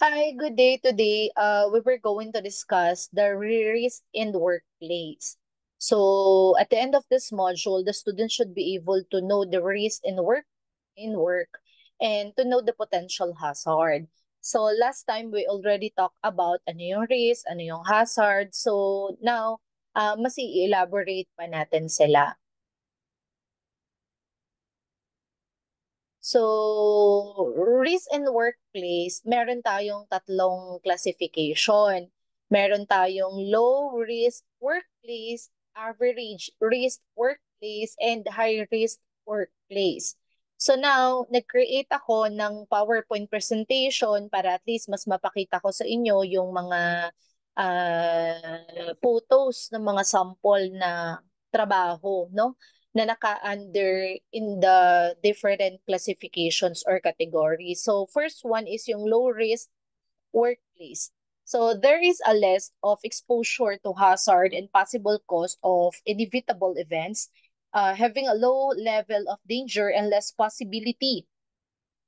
Hi, good day. Today, we were going to discuss the risk in the workplace. So, at the end of this module, the student should be able to know the risk in work, and to know the potential hazard. So, last time we already talked about ano yung risk, ano yung hazard. So, now, mas i-elaborate pa natin sila. So, risk in workplace, meron tayong tatlong classification. Meron tayong low risk workplace, average risk workplace, and high risk workplace. So now, nag-create ako ng PowerPoint presentation para at least mas mapakita ko sa inyo yung mga photos ng mga sample na trabaho, no? Na naka-under in the different classifications or categories. So first one is yung low risk workplace. So there is a list of exposure to hazard and possible cost of inevitable events, having a low level of danger and less possibility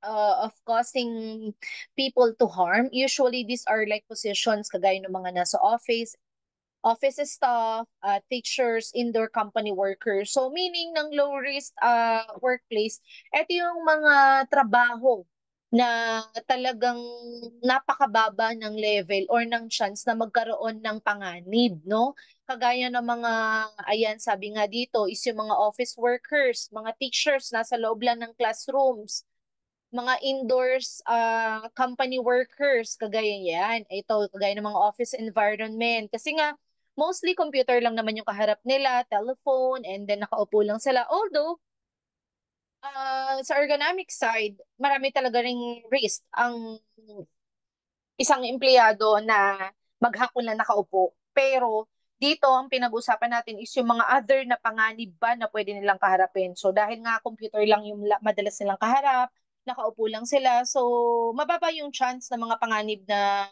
of causing people to harm. Usually these are like positions kagaya ng mga nasa office staff, teachers, indoor company workers. So meaning ng low risk workplace, ito yung mga trabaho na talagang napakababa ng level or ng chance na magkaroon ng panganib, no? Kagaya ng mga, ayan, sabi nga dito, is yung mga office workers, mga teachers, nasa loob lang ng classrooms, mga indoors company workers, kagaya yan. Ito, kagaya ng mga office environment. Kasi nga, mostly computer lang naman yung kaharap nila, telephone, and then nakaupo lang sila. Although, sa ergonomic side, marami talaga ring risk ang isang empleyado na maghapon lang nakaupo. Pero dito, ang pinag-usapan natin is yung mga other na panganib ba na pwede nilang kaharapin. So dahil nga computer lang yung madalas nilang kaharap, nakaupo lang sila. So mababa yung chance ng mga panganib na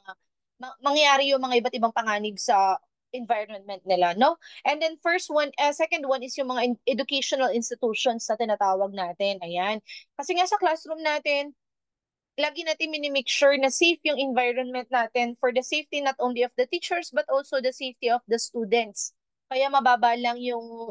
mangyari yung mga iba't ibang panganib sa environment nila, no? And then second one is yung mga educational institutions na tinatawag natin. Ayan. Kasi nga sa classroom natin, lagi natin minimake sure na safe yung environment natin for the safety not only of the teachers but also the safety of the students. Kaya mababa lang yung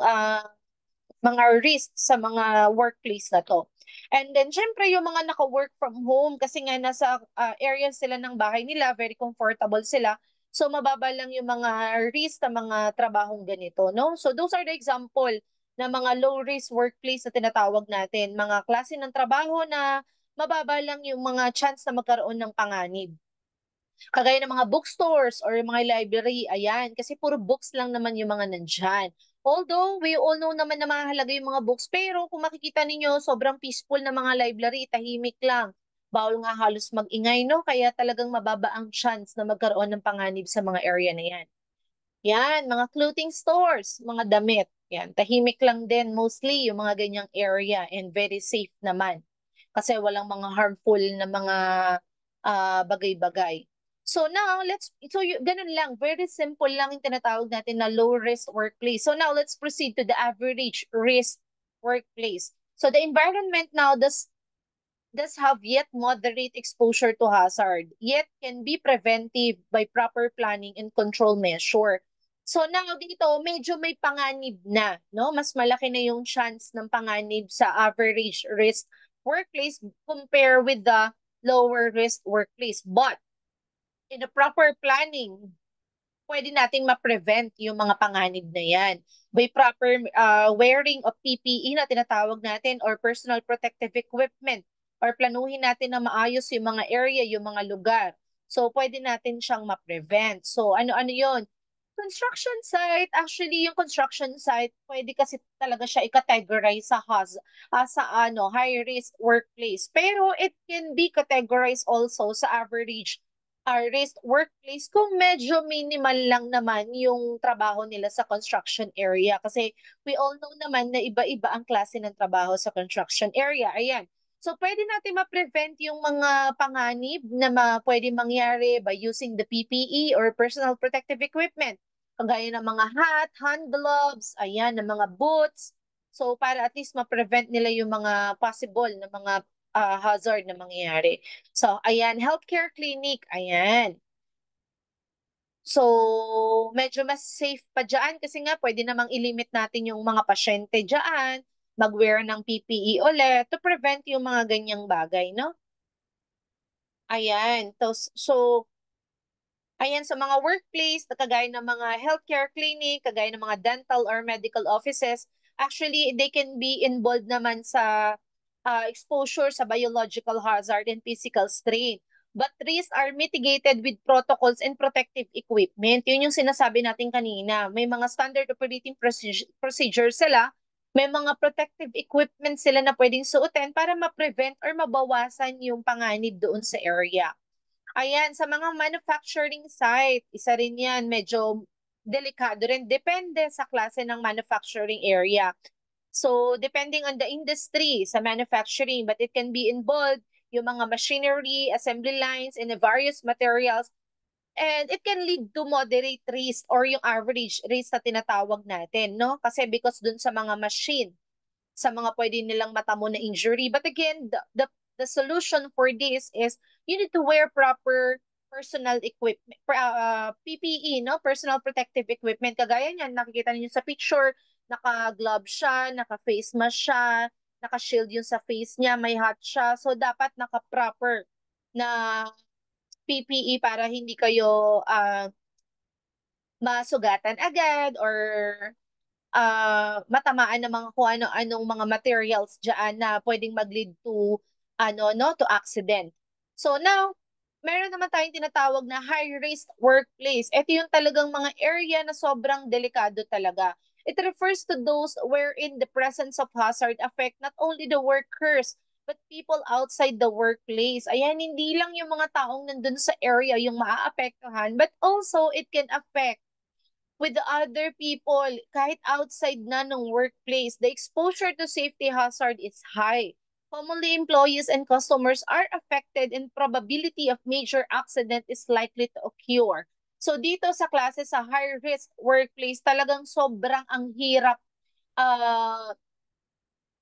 mga risk sa mga workplace na to. And then, syempre, yung mga naka-work from home, kasi nga nasa area sila ng bahay nila, very comfortable sila. So, mababa lang yung mga risk sa mga trabahong ganito, no? So, those are the example na mga low-risk workplace na tinatawag natin. Mga klase ng trabaho na mababa lang yung mga chance na magkaroon ng panganib. Kagaya ng mga bookstores or mga library, ayan, kasi puro books lang naman yung mga nandyan. Although, we all know naman na mahalaga yung mga books, pero kung makikita ninyo, sobrang peaceful na mga library, tahimik lang. Bawal nga halos mag-ingay, no? Kaya talagang mababa ang chance na magkaroon ng panganib sa mga area na yan. Yan, mga clothing stores, mga damit. Yan, tahimik lang din mostly yung mga ganyang area and very safe naman. Kasi walang mga harmful na mga bagay-bagay. So now, ganun lang, very simple lang yung tinatawag natin na low risk workplace. So now, let's proceed to the average risk workplace. So the environment now does have yet moderate exposure to hazard, yet can be preventive by proper planning and control measure. So now dito, medyo may panganib na, no? Mas malaki na yung chance ng panganib sa average risk workplace compare with the lower risk workplace. But in a proper planning, pwede nating ma-prevent yung mga panganib na yan by proper wearing of PPE na tinatawag natin or personal protective equipment, or planuhin natin na maayos yung mga area, yung mga lugar. So, pwede natin siyang ma-prevent. So, ano-ano yon? Construction site, actually, yung construction site, pwede kasi talaga siya i-categorize sa high risk workplace. Pero it can be categorized also sa average risk workplace kung medyo minimal lang naman yung trabaho nila sa construction area. Kasi we all know naman na iba-iba ang klase ng trabaho sa construction area. Ayan. So, pwede natin ma-prevent yung mga panganib na pwede mangyari by using the PPE or personal protective equipment. Kagaya ng mga hat, hand gloves, ayan, ng mga boots. So, para at least ma-prevent nila yung mga possible na mga hazard na mangyayari. So, ayan, healthcare clinic, ayan. So, medyo mas safe pa dyan kasi nga pwede namang ilimit natin yung mga pasyente dyan, mag-wear ng PPE ulit to prevent yung mga ganyang bagay, no? Ayan. So, ayan, sa mga workplace, na kagaya ng mga healthcare clinic, kagaya ng mga dental or medical offices, actually, they can be involved naman sa exposure sa biological hazard and physical strain. But risks are mitigated with protocols and protective equipment. Yun yung sinasabi natin kanina. May mga standard operating procedures sila, may mga protective equipment sila na pwedeng suotin para ma-prevent or mabawasan yung panganib doon sa area. Ayan, sa mga manufacturing site, isa rin yan, medyo delikado rin. Depende sa klase ng manufacturing area. So, depending on the industry sa manufacturing, but it can be involved yung mga machinery, assembly lines, and the various materials. And it can lead to moderate risk or yung average risk na tinatawag natin, no? Kasi because dun sa mga machine, sa mga pwede nilang matamo na injury. But again, the solution for this is you need to wear proper personal equipment, PPE, no? Personal protective equipment. Kagaya niyan, nakikita niyo sa picture, naka-glove siya, naka-face mask siya, naka-shield yung sa face niya, may hat siya. So, dapat naka-proper na PPE para hindi kayo masugatan agad or matamaan ng mga kung ano-anong mga materials diyan na pwedeng mag-lead to ano no to accident. So now, meron naman tayong tinatawag na high risk workplace. Ito yung talagang mga area na sobrang delikado talaga. It refers to those wherein the presence of hazard affect not only the workers but people outside the workplace. Ayan, hindi lang yung mga taong nandun sa area yung maaapektuhan, but also it can affect with the other people, kahit outside na ng workplace, the exposure to safety hazard is high. Commonly, employees and customers are affected and probability of major accident is likely to occur. So dito sa klase sa high-risk workplace, talagang sobrang ang hirap uh,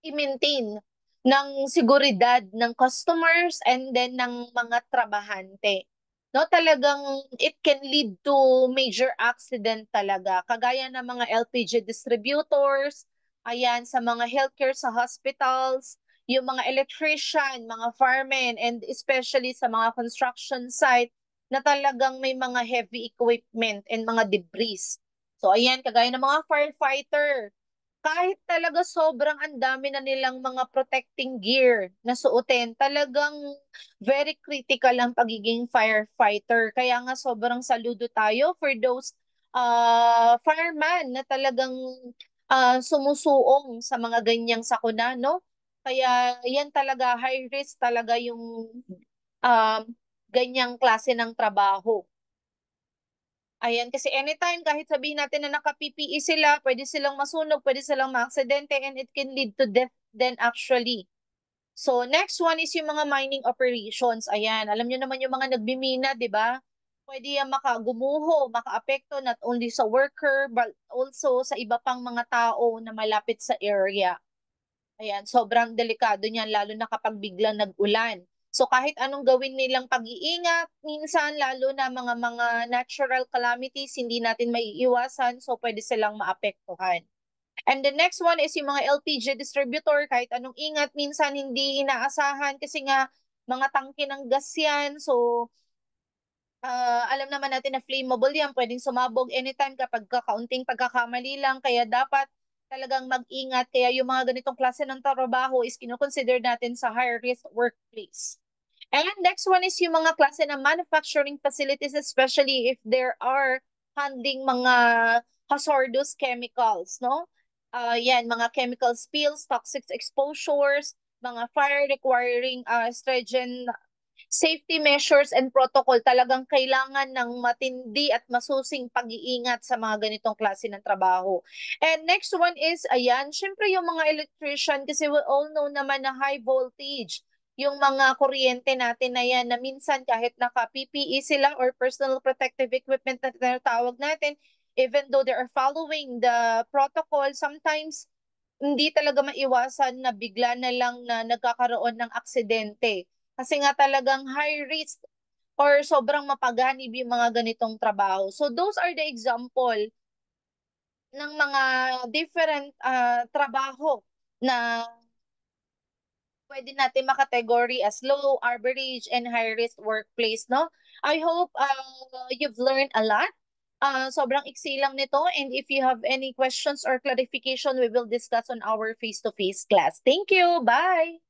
i-maintain ng seguridad ng customers and then ng mga trabahante. No, talagang it can lead to major accident talaga. Kagaya ng mga LPG distributors, ayan, sa mga healthcare sa hospitals, yung mga electrician, mga firemen, and especially sa mga construction site na talagang may mga heavy equipment and mga debris. So ayan, kagaya ng mga firefighter, kahit talaga sobrang ang dami na nilang mga protecting gear na suotin, talagang very critical ang pagiging firefighter. Kaya nga sobrang saludo tayo for those fireman na talagang sumusuong sa mga ganyang sakuna, no? Kaya yan talaga, high risk talaga yung uh, ganyang klase ng trabaho. Ayan, kasi anytime, kahit sabihin natin na naka-PPE sila, pwede silang masunog, pwede silang maaksidente, and it can lead to death then actually. So, next one is yung mga mining operations. Ayan, alam nyo naman yung mga nagmimina, di ba? Pwede yan makagumuho, makaapekto not only sa worker, but also sa iba pang mga tao na malapit sa area. Ayan, sobrang delikado niyan lalo na kapag biglang nag-ulan. So kahit anong gawin nilang pag-iingat, minsan lalo na mga natural calamities hindi natin maiiwasan, so pwede silang maapektuhan. And the next one is yung mga LPG distributor, kahit anong ingat, minsan hindi inaasahan kasi nga mga tangke ng gas yan. So alam naman natin na flammable yan, pwedeng sumabog anytime kapag kakaunting pagkakamali lang. Kaya dapat talagang mag-ingat. Kaya yung mga ganitong klase ng trabaho is kinukonsider natin sa high risk workplace. And next one is yung mga klase ng manufacturing facilities, especially if there are handling mga hazardous chemicals, no? Yan, mga chemical spills, toxic exposures, mga fire requiring stringent safety measures and protocol, talagang kailangan ng matindi at masusing pag-iingat sa mga ganitong klase ng trabaho. And next one is, ayan, syempre yung mga electrician, kasi we all know naman na high voltage, yung mga kuryente natin na yan, na minsan kahit naka-PPE sila or personal protective equipment na tinatawag natin, even though they are following the protocol, sometimes hindi talaga maiwasan na bigla na lang na nagkakaroon ng aksidente. Kasi nga talagang high risk or sobrang mapaganib yung mga ganitong trabaho. So those are the example ng mga different trabaho na pwede natin makategory as low, average, and high risk workplace, no? I hope you've learned a lot. Sobrang iksi lang nito, and if you have any questions or clarification, we will discuss on our face-to-face class. Thank you. Bye!